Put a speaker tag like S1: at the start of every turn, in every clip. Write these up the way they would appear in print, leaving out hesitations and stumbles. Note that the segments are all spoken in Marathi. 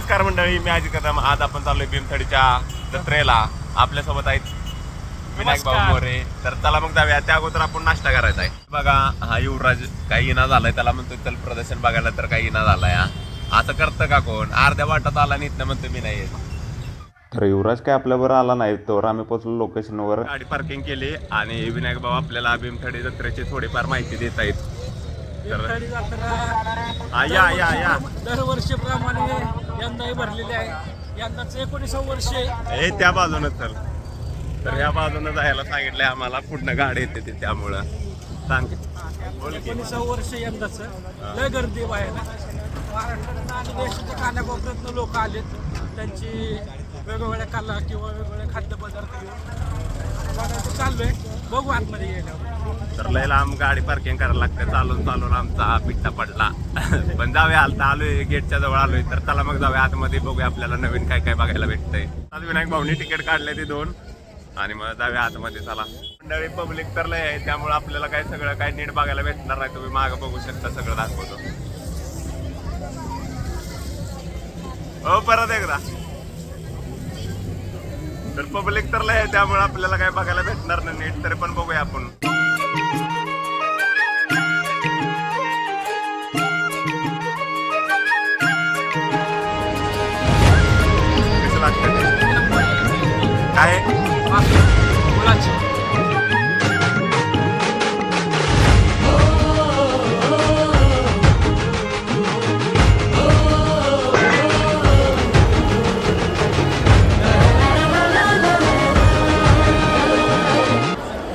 S1: नमस्कार मंडळी, मी अजित कदम. आज आपण चाललोय भीमथडीच्या जत्रेला. आपल्यासोबत आहेत विनायक भाऊ मोरे. तर चला मग जाऊया. त्या अगोदर आपण नाश्ता करायचा आहे. बघा, हा युवराज काही इना झालाय, त्याला म्हणतोय चल प्रदर्शन बघायला, तर काही इना झालाय. असं करतं का कोण? अर्ध्या वाटात आला आणि इथनं म्हणतो मी नाही येत.
S2: तर युवराज काय आपल्याबरोबर आला नाही, तर आम्ही पोहोचलो लोकेशनवर.
S1: गाडी पार्किंग केली आणि विनायक भाऊ आपल्याला भीमथडी जत्रेची थोडीफार माहिती देत आहेत.
S3: भीमथडी जत्रा
S1: या
S3: दरवर्षीप्रमाणे यंदाही भरलेली आहे. यंदाचं 19 वर्ष आहे.
S1: हे त्या बाजूनं चल. तर ह्या बाजूनं जायला सांगितलंय आम्हाला. पुढनं गाडी येते ते, त्यामुळं सांग.
S3: 19 वर्ष यंदाचं. लय गर्दी बाहेर. महाराष्ट्रात आणि देशाच्या कानाकोपऱ्यातनं लोक आलेत. त्यांची वेगवेगळ्या कला किंवा वेगवेगळे खाद्यपदार्थ घेऊन बघायचं चाललोय. बघू आतमध्ये गेल्यावर.
S1: तर लय लांब गाडी पार्किंग करायला लागते. चालून चालून आमचा पिट्टा पडला. पण जाऊया, आता आलोय, गेटच्या जवळ आलोय. तर चला मग जाऊया आतमध्ये, बघूया आपल्याला नवीन काय काय बघायला भेटतंय. आज विनायक भाऊनी तिकीट काढले ते 2 आणि मग जाऊया आतमध्ये. चला मंडळी, पब्लिक तर लय आहे, त्यामुळे आपल्याला काय सगळं काय नीट बघायला भेटणार नाही. तुम्ही मागं बघू शकता, सगळं दाखवतो. हो, परत एकदा. तर पब्लिक तर लय आहे, त्यामुळे आपल्याला काय बघायला भेटणार नाही नीट. तरी पण बघूया आपण. काय
S3: मुलांची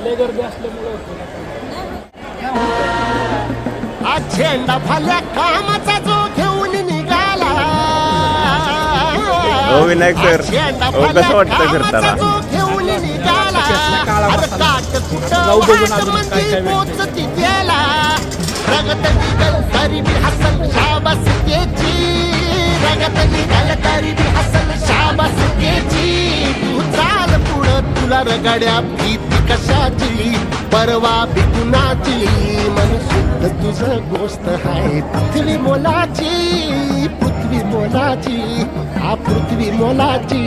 S3: लय गर्दी असल्यामुळे
S4: झेंडा भल्या कामाचा जो घेऊन निघाला.
S1: हो विनायक सर, हो कसं वाटतं फिरताना?
S4: घेऊन निघाला. अरे काट कुठं पोचती गेला. रगत निघल तरी बी हसल शाबास त्याची. रगत निघल तरी बी हसल शाबास त्याची. तू चाल पुढं, तुला रगड्या भीती कशाची, परवा बी कुणाची. मन शुद्ध तुझं गोष्ट आहे पृथ्वी मोलाची. पृथ्वी मोलाची, हा पृथ्वी मोलाची.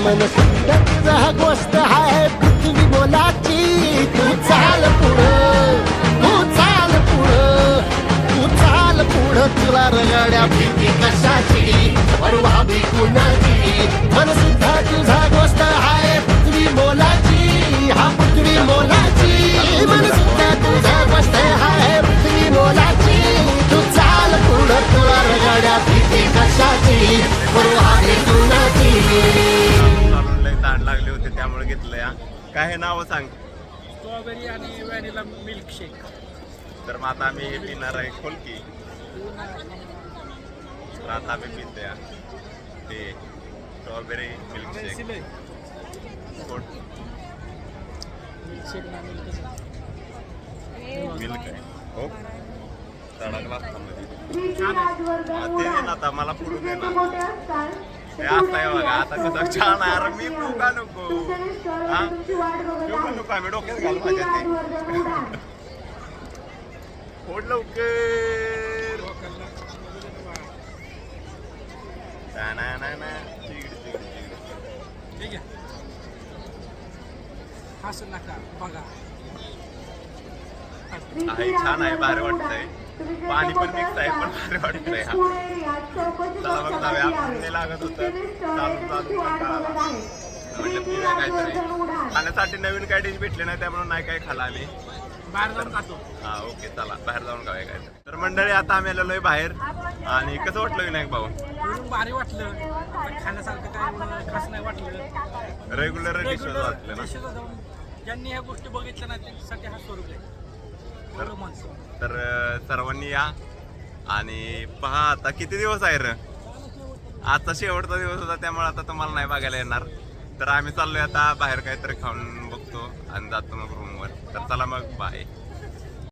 S4: मन शुद्ध तुझं गोष्ट आहे पृथ्वी मोलाची. तू चाल पुढं, तू चाल पुढं, तू चाल पुढं. तुला रगड्या भीती कशाची, परवा बी कुणाची. मन शुद्ध तुझा गोष्ट आहे पृथ्वी मोलाची, हा पृथ्वी मोलाची. मन शुद्ध तुझा गोष्ट आहे पृथ्वी मोलाची. तू चाल पुढं, तुला रगड्या भीती कशाची, परवा बी कुणाची.
S1: चालून लय ताण लागले होते, त्यामुळे घेतलंय. काय हे नाव सांग?
S3: स्ट्रॉबेरी आणि व्हॅनिला मिल्कशेक.
S1: तर मग आता आम्ही हे पिणार आहे खोलकी. तर आता आम्ही पितोय ते स्ट्रॉबेरी मिल्कशेक.
S3: मिल्कशेक ना
S1: मिल्क आहे हो, तडकला असता मध्ये.
S3: छान आहे.
S1: ते दे ना आता, मला पुढू दे ना. हे असं आहे बघा, आता कसं छान आहे. अरे मी पिऊ का नको? हा, पिऊ का नको? आम्ही डोक्यात घालू माझ्या ते. फोड लवकर. चिड चिड चिड.
S3: ठीक आहे. हसू नका, बघा.
S1: आहे, छान आहे, भारी वाटतंय. पाणी पण मिक्स आहे, पण भारी वाटतंय. चला मग जाऊया. आपण ते लागत होतं चालून चालून कंटाळा. म्हटलं पिऊया काहीतरी. खाण्यासाठी नवीन काय डिश भेटले नाही, त्यामुळे नाही काय खाला आम्ही.
S3: बाहेर जाऊन खातो.
S1: हा ओके, चला बाहेर जाऊन खाऊया काय. तर मंडळी, आता आम्ही आलेलोय बाहेर. आणि कसं वाटलं विनायक भाऊ?
S3: म्हणून भारी वाटलं, पण खाण्यासारखं काय एवढं खास नाही वाटलं.
S1: रेग्युलर डिश वाटलं ना.
S3: देशाला जाऊन ज्यांनी ह्या गोष्टी बघितल्या ना, त्यांच्यासाठी हा स्वरूप आहे. बरं माणसं.
S1: तर सर्वांनी या आणि पहा. आता किती दिवस आहे र? आजचा शेवटचा दिवस होता, त्यामुळे आता तुम्हाला नाही बघायला येणार. तर आम्ही चाललोय आता बाहेर, काहीतरी खाऊन बघतो आणि जातो मग रूमवर. तर चला मग, बाय.